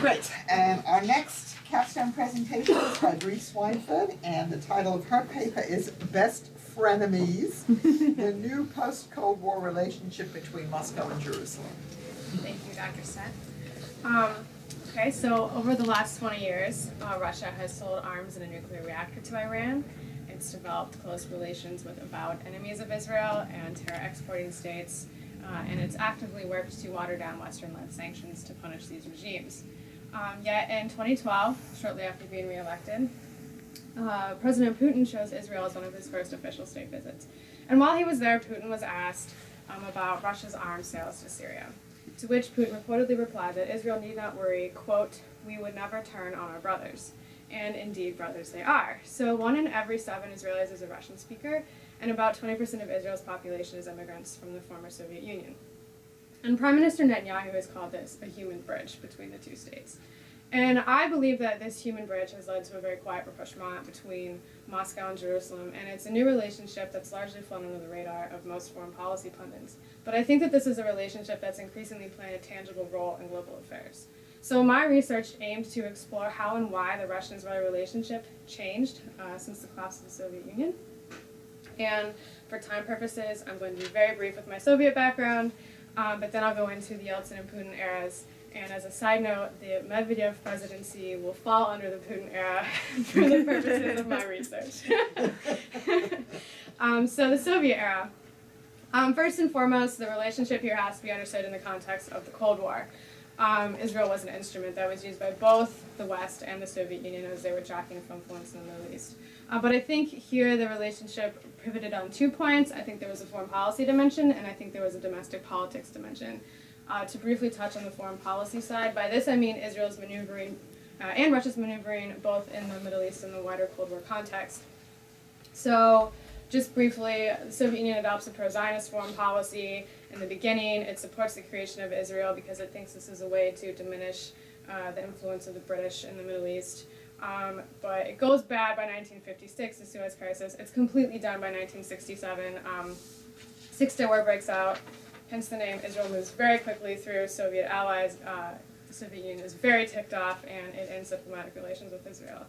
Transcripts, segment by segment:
Great, and our next capstone presentation is by Bree Swineford, and the title of her paper is Best Frenemies, the New Post-Cold War Relationship Between Moscow and Jerusalem. Thank you, Dr. Sett. Okay, so over the last 20 years, Russia has sold arms and a nuclear reactor to Iran. It's developed close relations with avowed enemies of Israel and terror exporting states, and it's actively worked to water down Western-led sanctions to punish these regimes. Yet in 2012, shortly after being reelected, President Putin chose Israel as one of his first official state visits. And while he was there, Putin was asked about Russia's arms sales to Syria, to which Putin reportedly replied that Israel need not worry, quote, "We would never turn on our brothers." And indeed, brothers they are. So 1 in every 7 Israelis is a Russian speaker, and about 20% of Israel's population is immigrants from the former Soviet Union. And Prime Minister Netanyahu has called this a human bridge between the two states. And I believe that this human bridge has led to a very quiet rapprochement between Moscow and Jerusalem, and it's a new relationship that's largely flown under the radar of most foreign policy pundits. But I think that this is a relationship that's increasingly playing a tangible role in global affairs. So my research aimed to explore how and why the Russian-Israeli relationship changed since the collapse of the Soviet Union. And for time purposes, I'm going to be very brief with my Soviet background, but then I'll go into the Yeltsin and Putin eras. And as a side note, the Medvedev presidency will fall under the Putin era for the purposes of my research. So the Soviet era. First and foremost, the relationship here has to be understood in the context of the Cold War. Israel was an instrument that was used by both the West and the Soviet Union as they were jockeying for influence in the Middle East. But I think here the relationship pivoted on 2 points. I think there was a foreign policy dimension, and I think there was a domestic politics dimension. To briefly touch on the foreign policy side, by this I mean Israel's maneuvering and Russia's maneuvering both in the Middle East and the wider Cold War context. So just briefly, the Soviet Union adopts a pro-Zionist foreign policy. In the beginning, it supports the creation of Israel because it thinks this is a way to diminish the influence of the British in the Middle East. But it goes bad by 1956, the Suez Crisis. It's completely done by 1967. Six-Day War breaks out, hence the name. Israel moves very quickly through Soviet allies. The Soviet Union is very ticked off, and it ends diplomatic relations with Israel.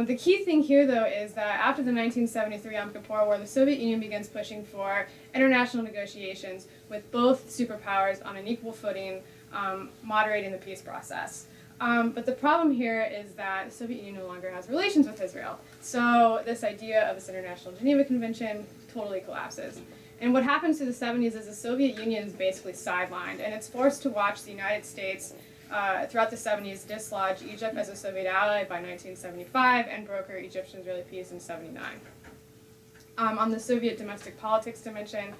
The key thing here, though, is that after the 1973 Yom Kippur War, the Soviet Union begins pushing for international negotiations with both superpowers on an equal footing, moderating the peace process. But the problem here is that the Soviet Union no longer has relations with Israel. So this idea of this International Geneva Convention totally collapses. And what happens to the 70s is the Soviet Union is basically sidelined, and it's forced to watch the United States throughout the 70s dislodge Egypt as a Soviet ally by 1975 and broker Egyptian-Israeli peace in 79. On the Soviet domestic politics dimension,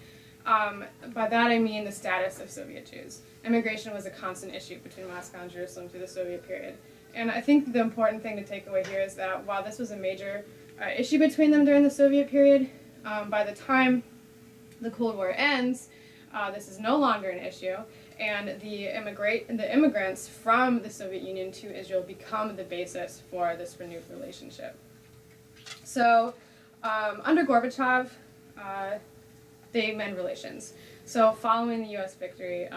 by that I mean the status of Soviet Jews. Immigration was a constant issue between Moscow and Jerusalem through the Soviet period. And I think the important thing to take away here is that while this was a major issue between them during the Soviet period, by the time the Cold War ends, this is no longer an issue, and the immigrants from the Soviet Union to Israel become the basis for this renewed relationship. So under Gorbachev, they mend relations. So following the U.S. victory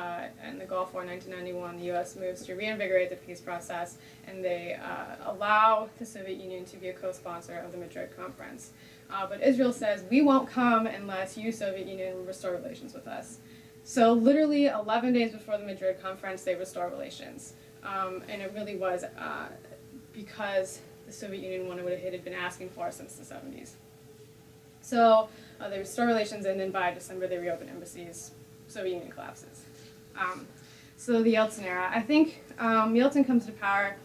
in the Gulf War in 1991, the U.S. moves to reinvigorate the peace process, and they allow the Soviet Union to be a co-sponsor of the Madrid Conference. But Israel says, we won't come unless you, Soviet Union, restore relations with us. So literally 11 days before the Madrid Conference, they restore relations. And it really was because the Soviet Union wanted what it had been asking for since the 70s. So they restore relations, and then by December they reopen embassies. Soviet Union collapses. So the Yeltsin era. I think Yeltsin comes to power.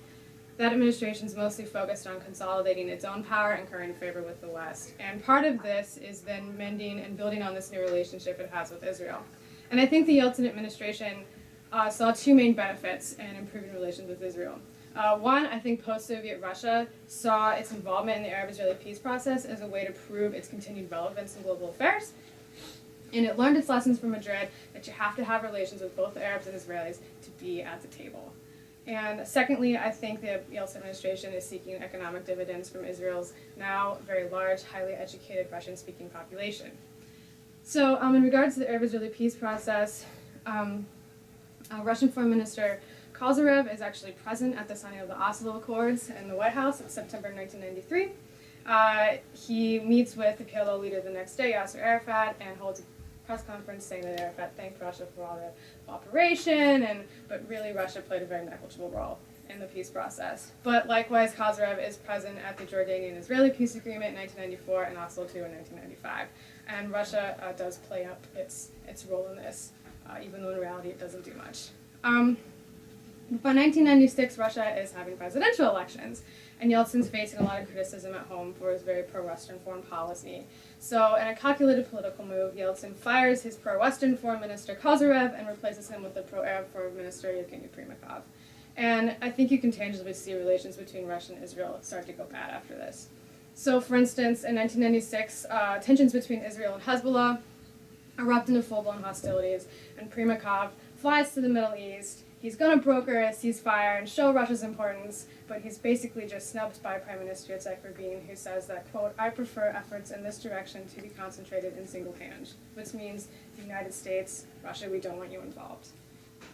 That administration is mostly focused on consolidating its own power and currying favor with the West. And part of this is then mending and building on this new relationship it has with Israel. And I think the Yeltsin administration saw 2 main benefits in improving relations with Israel. One, I think post-Soviet Russia saw its involvement in the Arab-Israeli peace process as a way to prove its continued relevance in global affairs. And it learned its lessons from Madrid that you have to have relations with both the Arabs and Israelis to be at the table. And secondly, I think the Yeltsin administration is seeking economic dividends from Israel's now very large, highly educated Russian-speaking population. So in regards to the Arab-Israeli peace process, Russian Foreign Minister Kozyrev is actually present at the signing of the Oslo Accords in the White House in September 1993. He meets with the PLO leader the next day, Yasser Arafat, and holds a press conference saying that Arafat thanked Russia for all the cooperation, but really Russia played a very negligible role in the peace process. But likewise, Kozyrev is present at the Jordanian-Israeli peace agreement in 1994 and Oslo II in 1995. And Russia does play up its role in this, even though in reality it doesn't do much. By 1996, Russia is having presidential elections, and Yeltsin's facing a lot of criticism at home for his very pro-Western foreign policy. So, in a calculated political move, Yeltsin fires his pro-Western foreign minister Kozyrev and replaces him with the pro-Arab foreign minister Yevgeny Primakov. And I think you can tangibly see relations between Russia and Israel start to go bad after this. So, for instance, in 1996, tensions between Israel and Hezbollah erupt into full-blown hostilities, and Primakov flies to the Middle East. He's going to broker a ceasefire and show Russia's importance, but he's basically just snubbed by Prime Minister Yitzhak Rabin, who says that, quote, "I prefer efforts in this direction to be concentrated in single hands," which means the United States, Russia, we don't want you involved.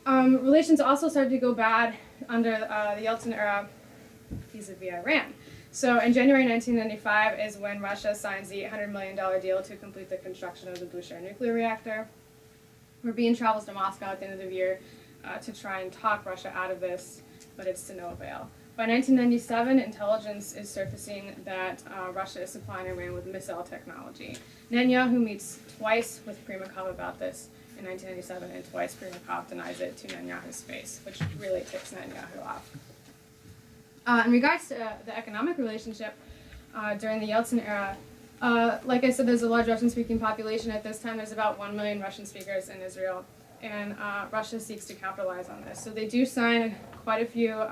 Relations also started to go bad under the Yeltsin era vis-a-vis Iran. So in January 1995 is when Russia signs the $800 million deal to complete the construction of the Bushehr nuclear reactor. Rabin travels to Moscow at the end of the year to try and talk Russia out of this, but it's to no avail. By 1997, intelligence is surfacing that Russia is supplying Iran with missile technology. Netanyahu meets twice with Primakov about this in 1997, and twice Primakov denies it to Netanyahu's face, which really ticks Netanyahu off. In regards to the economic relationship during the Yeltsin era, like I said, there's a large Russian-speaking population at this time. There's about 1 million Russian speakers in Israel, and Russia seeks to capitalize on this. So they do sign quite a few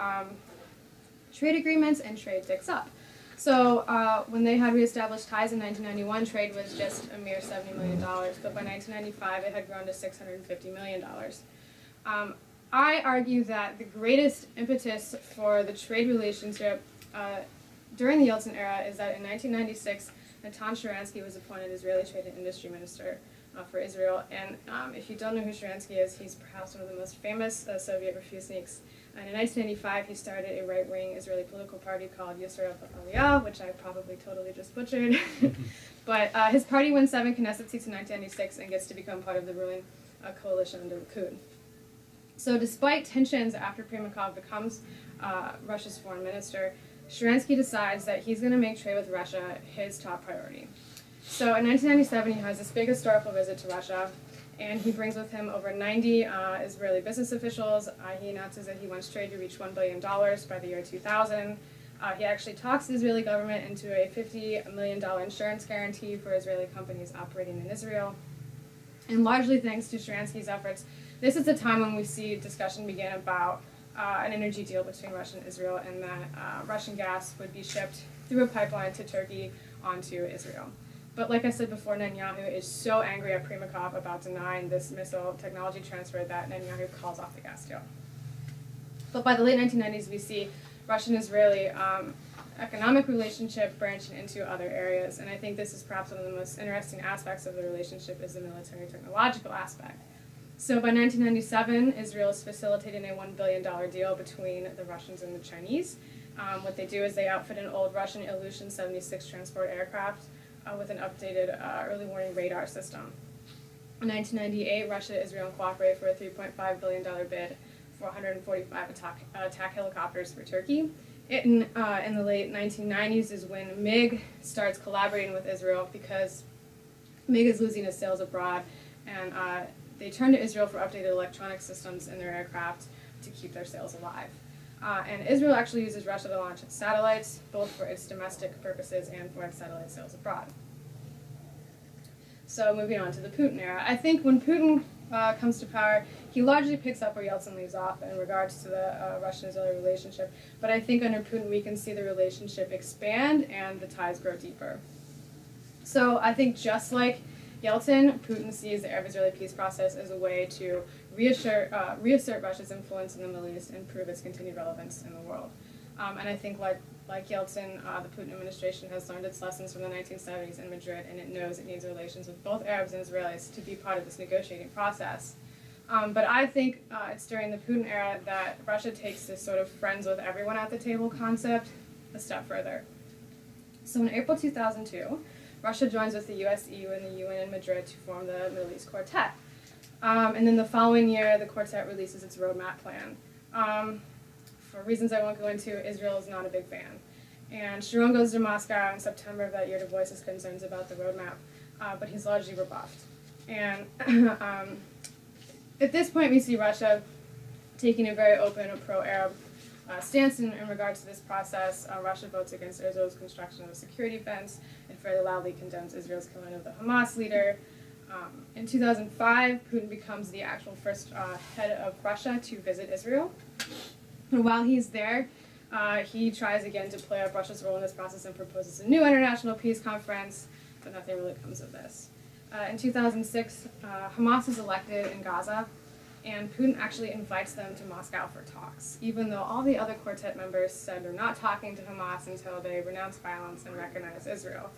trade agreements, and trade ticks up. So when they had reestablished ties in 1991, trade was just a mere $70 million, but by 1995 it had grown to $650 million. I argue that the greatest impetus for the trade relationship during the Yeltsin era is that in 1996, Natan Sharansky was appointed Israeli Trade and Industry Minister for Israel. And if you don't know who Sharansky is, he's perhaps one of the most famous Soviet refuseniks. And in 1995, he started a right-wing Israeli political party called Yisrael Aliyah, which I probably totally just butchered. But his party wins 7 Knesset seats in 1996 and gets to become part of the ruling coalition under Likud. So despite tensions after Primakov becomes Russia's foreign minister, Sharansky decides that he's going to make trade with Russia his top priority. So in 1997, he has this big historical visit to Russia, and he brings with him over 90 Israeli business officials. He announces that he wants trade to reach $1 billion by the year 2000. He actually talks the Israeli government into a $50 million insurance guarantee for Israeli companies operating in Israel. And largely thanks to Sharansky's efforts, this is the time when we see discussion begin about an energy deal between Russia and Israel, and that Russian gas would be shipped through a pipeline to Turkey onto Israel. But like I said before, Netanyahu is so angry at Primakov about denying this missile technology transfer that Netanyahu calls off the gas deal. But by the late 1990s, we see Russian-Israeli economic relationship branching into other areas, and I think this is perhaps one of the most interesting aspects of the relationship is the military technological aspect. So by 1997, Israel is facilitating a $1 billion deal between the Russians and the Chinese. What they do is they outfit an old Russian Ilyushin 76 transport aircraft with an updated early warning radar system. In 1998, Russia and Israel cooperate for a $3.5 billion bid for 145 attack helicopters for Turkey. In the late 1990s is when MiG starts collaborating with Israel because MiG is losing its sales abroad, and they turn to Israel for updated electronic systems in their aircraft to keep their sales alive. And Israel actually uses Russia to launch its satellites, both for its domestic purposes and for its satellite sales abroad. So moving on to the Putin era. I think when Putin comes to power, he largely picks up where Yeltsin leaves off in regards to the Russian-Israeli relationship. But I think under Putin we can see the relationship expand and the ties grow deeper. So I think just like Yeltsin, Putin sees the Arab-Israeli peace process as a way to reassert Russia's influence in the Middle East and prove its continued relevance in the world. And I think like Yeltsin, the Putin administration has learned its lessons from the 1970s in Madrid, and it knows it needs relations with both Arabs and Israelis to be part of this negotiating process. But I think it's during the Putin era that Russia takes this sort of friends with everyone at the table concept a step further. So in April 2002, Russia joins with the US, EU, and the UN in Madrid to form the Middle East Quartet. And then the following year, the quartet releases its roadmap plan. For reasons I won't go into, Israel is not a big fan. And Sharon goes to Moscow in September of that year to voice his concerns about the roadmap, but he's largely rebuffed. And at this point, we see Russia taking a very open and pro-Arab stance in regards to this process. Russia votes against Israel's construction of a security fence and fairly loudly condemns Israel's killing of the Hamas leader. In 2005, Putin becomes the actual first head of Russia to visit Israel. And while he's there, he tries again to play up Russia's role in this process and proposes a new international peace conference, but nothing really comes of this. In 2006, Hamas is elected in Gaza, and Putin actually invites them to Moscow for talks, even though all the other quartet members said they're not talking to Hamas until they renounce violence and recognize Israel.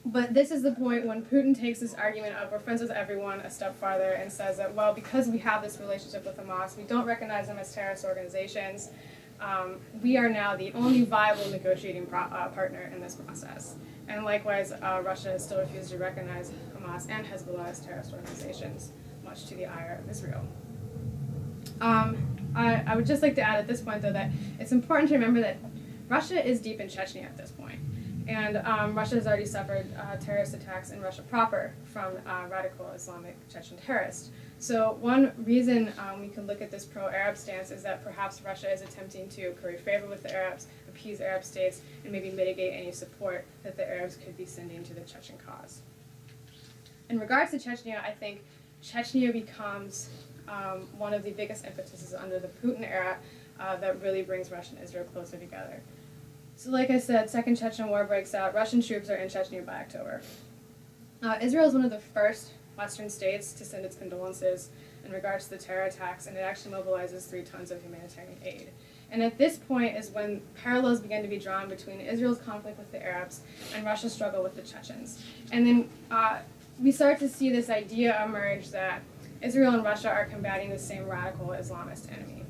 But this is the point when Putin takes this argument of we're friends with everyone a step farther and says that, well, because we have this relationship with Hamas, we don't recognize them as terrorist organizations, we are now the only viable negotiating partner in this process. And likewise, Russia has still refused to recognize Hamas and Hezbollah as terrorist organizations, much to the ire of Israel. I would just like to add at this point, though, that it's important to remember that Russia is deep in Chechnya at this point. And Russia has already suffered terrorist attacks in Russia proper from radical Islamic Chechen terrorists. So one reason we can look at this pro-Arab stance is that perhaps Russia is attempting to curry favor with the Arabs, appease Arab states, and maybe mitigate any support that the Arabs could be sending to the Chechen cause. In regards to Chechnya, I think Chechnya becomes one of the biggest impetuses under the Putin era that really brings Russia and Israel closer together. So like I said, Second Chechen War breaks out. Russian troops are in Chechnya by October. Israel is one of the first Western states to send its condolences in regards to the terror attacks, and it actually mobilizes 3 tons of humanitarian aid. And at this point is when parallels begin to be drawn between Israel's conflict with the Arabs and Russia's struggle with the Chechens. And then we start to see this idea emerge that Israel and Russia are combating the same radical Islamist enemy.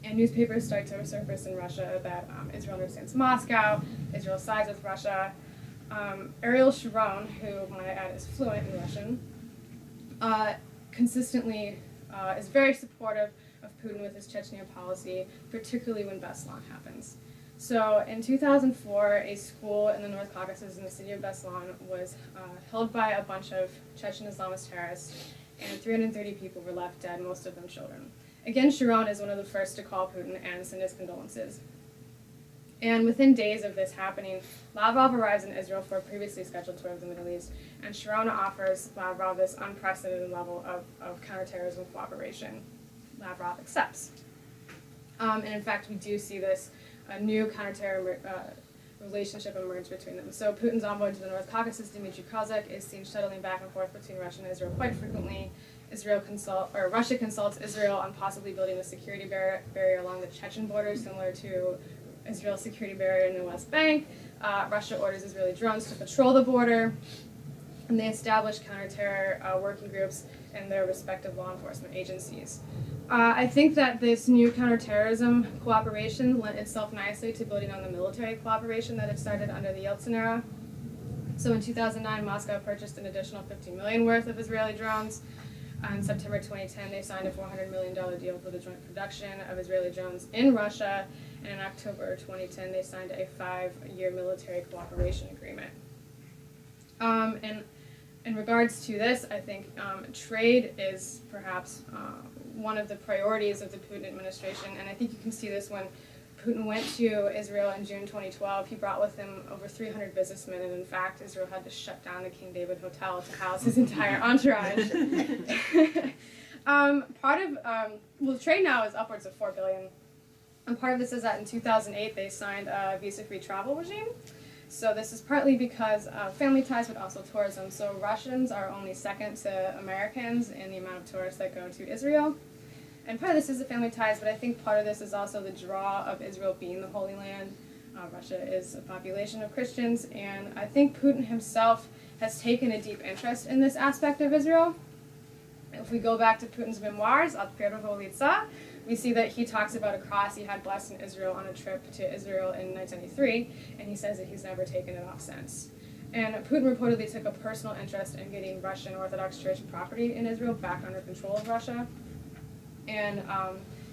And newspapers start to surface in Russia that Israel understands Moscow, Israel sides with Russia. Ariel Sharon, who, might I add, is fluent in Russian, consistently is very supportive of Putin with his Chechnya policy, particularly when Beslan happens. So in 2004, a school in the North Caucasus in the city of Beslan was held by a bunch of Chechen Islamist terrorists, and 330 people were left dead, most of them children. Again, Sharon is one of the first to call Putin and send his condolences. And within days of this happening, Lavrov arrives in Israel for a previously scheduled tour of the Middle East, and Sharon offers Lavrov this unprecedented level of counterterrorism cooperation. Lavrov accepts. And in fact, we do see this new counterterror relationship emerge between them. So Putin's envoy to the North Caucasus, Dmitry Kozak, is seen shuttling back and forth between Russia and Israel quite frequently. Russia consults Israel on possibly building a security barrier along the Chechen border, similar to Israel's security barrier in the West Bank. Russia orders Israeli drones to patrol the border, and they establish counterterror working groups in their respective law enforcement agencies. I think that this new counterterrorism cooperation lent itself nicely to building on the military cooperation that had started under the Yeltsin era. So in 2009, Moscow purchased an additional $50 million worth of Israeli drones. In September 2010, they signed a $400 million deal for the joint production of Israeli drones in Russia, and in October 2010, they signed a 5-year military cooperation agreement. And in regards to this, I think trade is perhaps one of the priorities of the Putin administration, and I think you can see this when Putin went to Israel in June 2012. He brought with him over 300 businessmen, and in fact, Israel had to shut down the King David Hotel to house his entire entourage. The trade now is upwards of $4 billion. And part of this is that in 2008, they signed a visa-free travel regime. So this is partly because of family ties, but also tourism. So Russians are only second to Americans in the amount of tourists that go to Israel. And part of this is the family ties, but I think part of this is also the draw of Israel being the Holy Land. Russia is a population of Christians, and I think Putin himself has taken a deep interest in this aspect of Israel. If we go back to Putin's memoirs, От первого лица, we see that he talks about a cross he had blessed in Israel on a trip to Israel in 1993, and he says that he's never taken it off since. And Putin reportedly took a personal interest in getting Russian Orthodox Church property in Israel back under control of Russia. And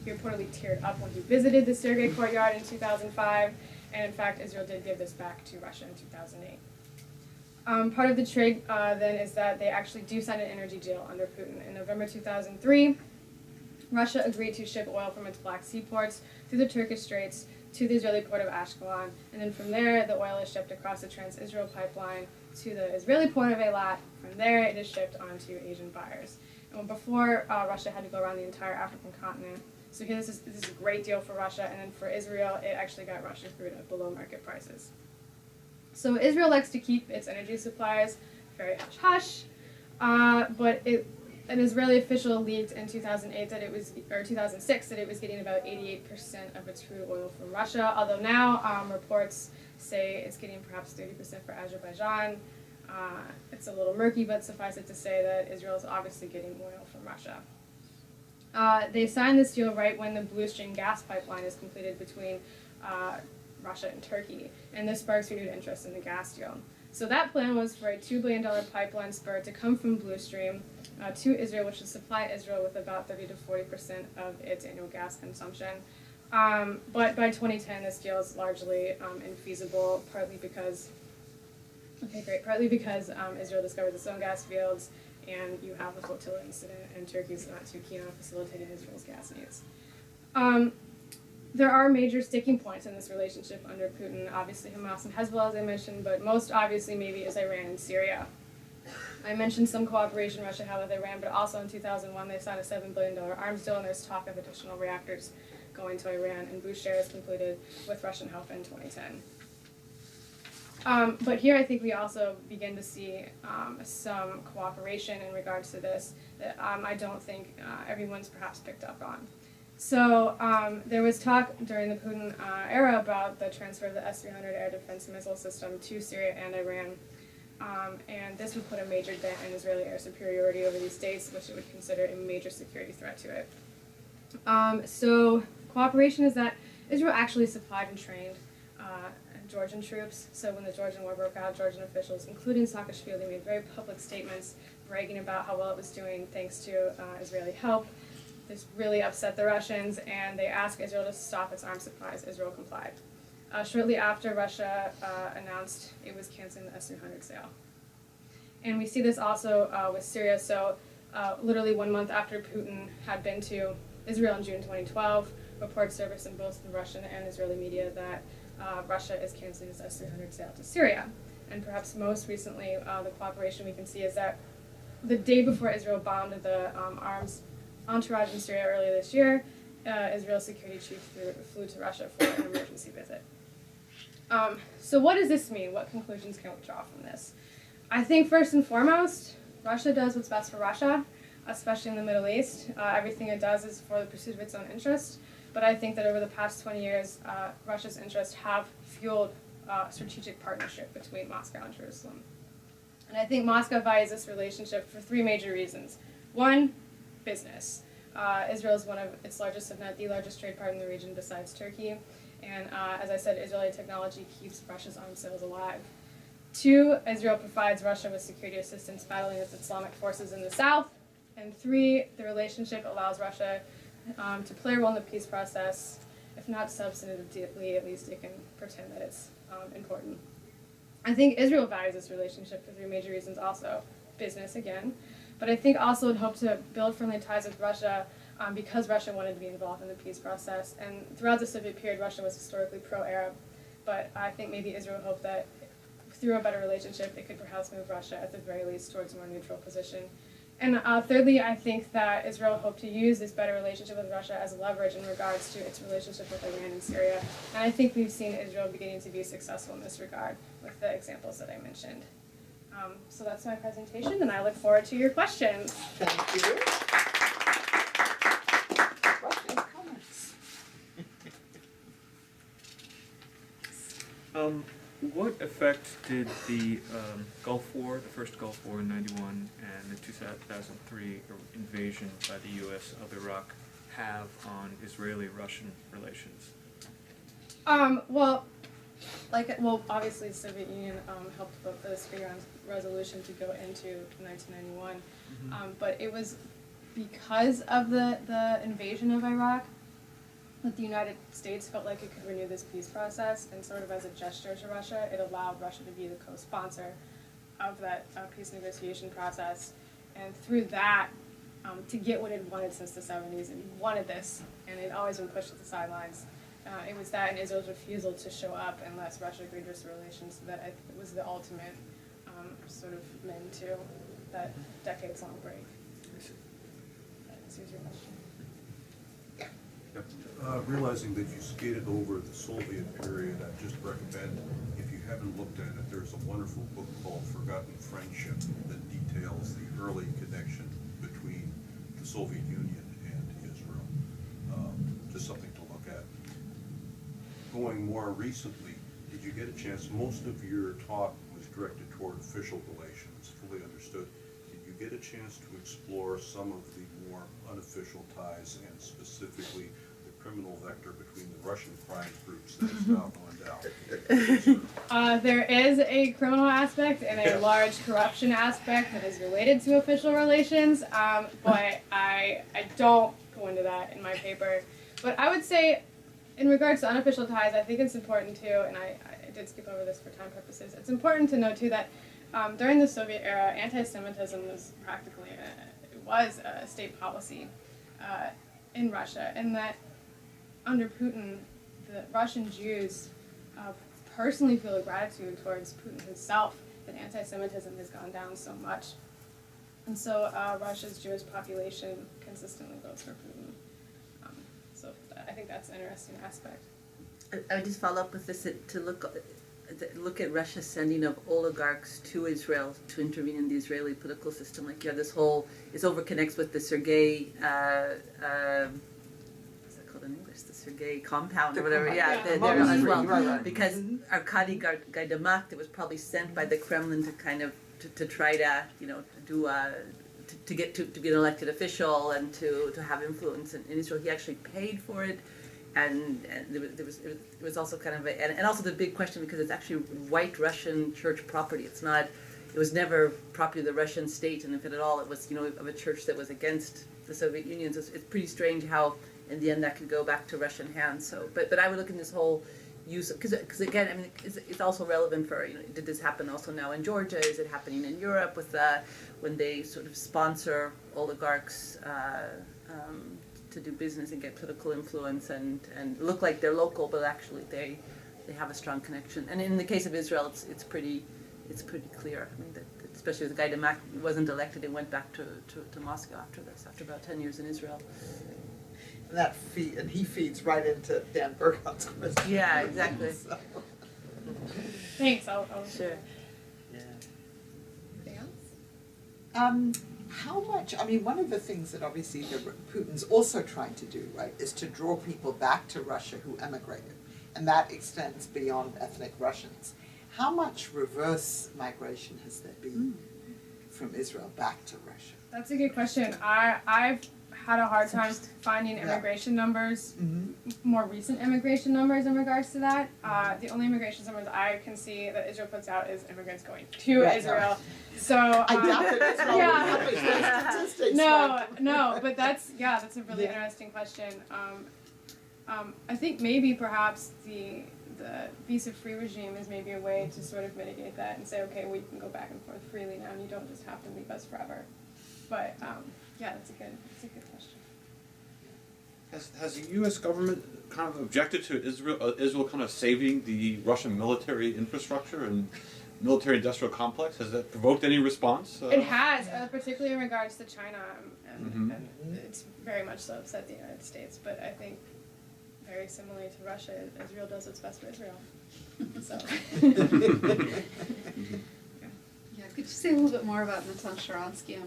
he reportedly teared up when he visited the Sergei courtyard in 2005, and in fact, Israel did give this back to Russia in 2008. Part of the trade then is that they actually do sign an energy deal under Putin. In November 2003, Russia agreed to ship oil from its Black Sea ports through the Turkish Straits to the Israeli port of Ashkelon, and then from there, the oil is shipped across the Trans-Israel pipeline to the Israeli port of Eilat. From there, it is shipped on to Asian buyers. And before, Russia had to go around the entire African continent. So here, this is a great deal for Russia, and then for Israel, it actually got Russian crude at below market prices. So Israel likes to keep its energy supplies very hush-hush, but an Israeli official leaked in 2008 that it was, or 2006, that it was getting about 88% of its crude oil from Russia, although now reports say it's getting perhaps 30% for Azerbaijan. It's a little murky, but suffice it to say that Israel is obviously getting oil from Russia. They signed this deal right when the Blue Stream gas pipeline is completed between Russia and Turkey, and this sparks renewed interest in the gas deal. So that plan was for a $2 billion pipeline spur to come from Blue Stream to Israel, which would supply Israel with about 30 to 40% of its annual gas consumption. But by 2010, this deal is largely infeasible, partly because Israel discovered its own gas fields, and you have the flotilla incident, and Turkey's not too keen on facilitating Israel's gas needs. There are major sticking points in this relationship under Putin. Obviously Hamas and Hezbollah, as I mentioned, but most obviously maybe is Iran and Syria. I mentioned some cooperation Russia had with Iran, but also in 2001 they signed a $7 billion arms deal, and there's talk of additional reactors going to Iran, and Bushehr is concluded with Russian help in 2010. But here I think we also begin to see some cooperation in regards to this that I don't think everyone's perhaps picked up on. So there was talk during the Putin era about the transfer of the S-300 air defense missile system to Syria and Iran, and this would put a major dent in Israeli air superiority over these states, which it would consider a major security threat to it. So cooperation is that Israel actually supplied and trained Georgian troops. So when the Georgian War broke out, Georgian officials, including Saakashvili, made very public statements bragging about how well it was doing thanks to Israeli help. This really upset the Russians, and they asked Israel to stop its arms supplies. Israel complied. Shortly after, Russia announced it was canceling the S-300 sale. And we see this also with Syria. So literally 1 month after Putin had been to Israel in June 2012, reports surfaced in both the Russian and Israeli media that Russia is canceling its S-300 sale to Syria. And perhaps most recently, the cooperation we can see is that the day before Israel bombed the arms entourage in Syria earlier this year, Israel's security chief flew to Russia for an emergency visit. So what does this mean? What conclusions can we draw from this? I think first and foremost, Russia does what's best for Russia, especially in the Middle East. Everything it does is for the pursuit of its own interest. But I think that over the past 20 years, Russia's interests have fueled strategic partnership between Moscow and Jerusalem. And I think Moscow values this relationship for three major reasons. One, business. Israel is one of its largest, if not the largest, trade partner in the region besides Turkey. And as I said, Israeli technology keeps Russia's arms sales alive. Two, Israel provides Russia with security assistance battling its Islamic forces in the south. And three, the relationship allows Russia to play a role in the peace process. If not substantively, at least it can pretend that it's important. I think Israel values this relationship for three major reasons also. Business, again. But I think also it hoped to build friendly ties with Russia because Russia wanted to be involved in the peace process. And throughout the Soviet period, Russia was historically pro-Arab. But I think maybe Israel hoped that through a better relationship, it could perhaps move Russia, at the very least, towards a more neutral position. And thirdly, I think that Israel hoped to use this better relationship with Russia as leverage in regards to its relationship with Iran and Syria. And I think we've seen Israel beginning to be successful in this regard with the examples that I mentioned. So that's my presentation, and I look forward to your questions. Thank you. Questions, comments? What effect did the Gulf War, the first Gulf War in '91, and the 2003 invasion by the U.S. of Iraq have on Israeli-Russian relations? Obviously the Soviet Union helped vote for the Security Resolution to go into 1991, but it was because of the invasion of Iraq that the United States felt like it could renew this peace process, and sort of as a gesture to Russia, it allowed Russia to be the co-sponsor of that peace negotiation process, and through that, to get what it wanted since the 70s, it wanted this, and it had always been pushed to the sidelines. It was that and Israel's refusal to show up unless Russia agreed to restore relations that it was the ultimate sort of meant to that decades-long break. That answers your question. Realizing that you skated over the Soviet period, I just recommend, if you haven't looked at it, there's a wonderful book called Forgotten Friendship that details the early connection between the Soviet Union and Israel. Just something to look at. Going more recently, did you get a chance, most of your talk was directed toward official relations, fully understood. Did you get a chance to explore some of the more unofficial ties and specifically criminal vector between the Russian crime groups that is now going down? There is a criminal aspect and a large corruption aspect that is related to official relations, but I don't go into that in my paper. But I would say, in regards to unofficial ties, I think it's important too, and I did skip over this for time purposes, it's important to note too that during the Soviet era, anti-Semitism was practically a state policy in Russia, and that under Putin, the Russian Jews personally feel a gratitude towards Putin himself that anti-Semitism has gone down so much. And so Russia's Jewish population consistently votes for Putin. So I think that's an interesting aspect. I would just follow up with this to look at Russia sending of oligarchs to Israel to intervene in the Israeli political system. Like, this whole, it overconnects with the Sergei, in English, the Sergei compound or whatever, there as well. Right. Because Arkady Gaidamak, that was probably sent by the Kremlin to kind of to try to to get to be an elected official and to have influence in Israel. He actually paid for it, and there was also kind of and also the big question, because it's actually white Russian church property. It was never property of the Russian state, and if at all, it was of a church that was against the Soviet Union. So it's pretty strange how, in the end, that could go back to Russian hands. So, but I would look in this whole use, because again, I mean, it's also relevant for, did this happen also now in Georgia? Is it happening in Europe with when they sort of sponsor oligarchs to do business and get political influence and look like they're local, but actually they have a strong connection. And in the case of Israel, it's pretty clear. I mean, that especially the guy Gaidamak wasn't elected and went back to Moscow after about 10 years in Israel. And he feeds right into Dan Burkhart's question. Yeah, exactly. So. Thanks. I'll Sure. Yeah. Anything else? How much? I mean, one of the things that obviously Putin's also trying to do, right, is to draw people back to Russia who emigrated, and that extends beyond ethnic Russians. How much reverse migration has there been from Israel back to Russia? That's a good question. I've had a hard time finding immigration numbers, more recent immigration numbers in regards to that. The only immigration numbers I can see that Israel puts out is immigrants going to Israel. So I doubt that Israel would publish those statistics. No, but that's a really interesting question. I think maybe perhaps the visa-free regime is maybe a way to sort of mitigate that and say, okay, well, you can go back and forth freely now, and you don't just have to leave us forever. But that's a good question. Has the U.S. government kind of objected to Israel kind of saving the Russian military infrastructure and military-industrial complex? Has that provoked any response? It has, particularly in regards to China, and it's very much so upset the United States. But I think, very similarly to Russia, Israel does what's best for Israel. So. Yeah, could you say a little bit more about Natan Sharansky?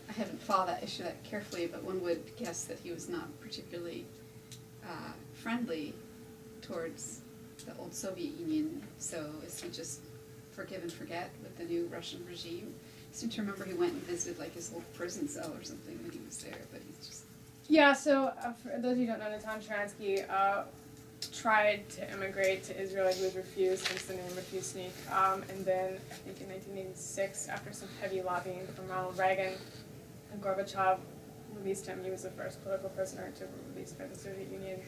I haven't followed that issue that carefully, but one would guess that he was not particularly friendly towards the old Soviet Union. So is he just forgive and forget with the new Russian regime? I seem to remember he went and visited like his old prison cell or something when he was there, but he's just. Yeah, so for those of you who don't know, Natan Sharansky tried to immigrate to Israel. He was refused, hence the name Refusnik. And then, I think in 1986, after some heavy lobbying from Ronald Reagan, and Gorbachev released him. He was the first political prisoner to be released by the Soviet Union.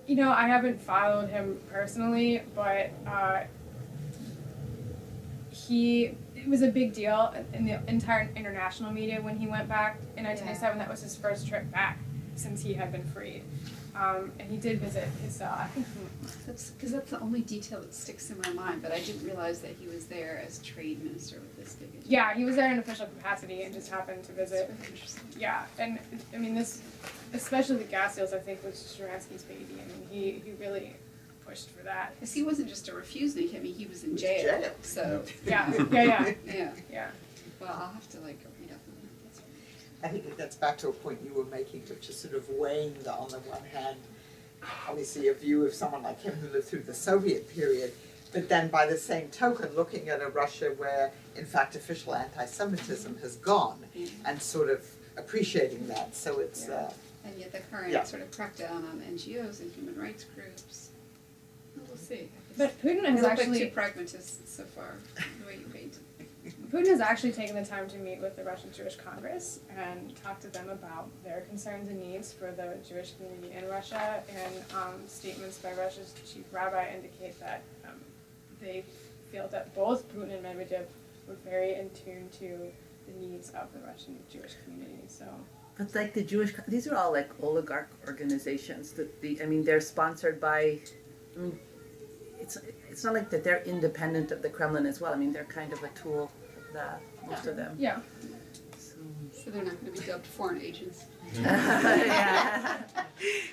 You know, I haven't followed him personally, but it was a big deal in the entire international media when he went back in 1997. That was his first trip back since he had been freed. And he did visit his cell. I think That's because that's the only detail that sticks in my mind, but I didn't realize that he was there as trade minister with this big agenda. yeah, he was there in official capacity and just happened to visit. That's really interesting. Yeah, and I mean this, especially the gas deals, I think was Sharansky's baby. I mean he really pushed for that. Because he wasn't just a refusnik, I mean, he was in Was jail. jail. So, Yeah. yeah. Well, I'll have to like read up on that. That's I think it gets back to a point you were making, which is sort of weighing the, on the one hand, obviously a view of someone like him who lived through the Soviet period, but then by the same token looking at a Russia where in fact official anti-Semitism has gone and sort of appreciating that. So it's And yet the current Yeah. sort of crackdown on NGOs and human rights groups. Well, we'll see. But Putin You has look like actually two pragmatists so far, the way you paint. Putin has actually taken the time to meet with the Russian Jewish Congress and talk to them about their concerns and needs for the Jewish community in Russia. And statements by Russia's chief rabbi indicate that they feel that both Putin and Medvedev were very in tune to the needs of the Russian Jewish community. So. But like the Jewish, these are all like oligarch organizations. They're sponsored by. I mean, it's not like that they're independent of the Kremlin as well. I mean, they're kind of a tool of that. Most of them. Yeah. So they're not going to be dubbed foreign agents. Yeah.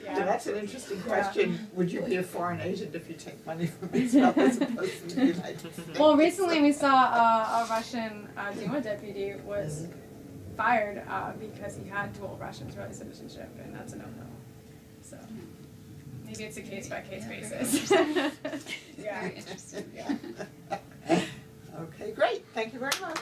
Yeah, that's an interesting question. Would you be a foreign agent if you take money from Israel as opposed to the United States? Well, recently we saw a Russian Duma deputy was fired because he had dual Russian Israeli citizenship, and that's a no-no. So maybe it's a case-by-case basis. Yeah. Very interesting. Yeah. Okay, great. Thank you very much.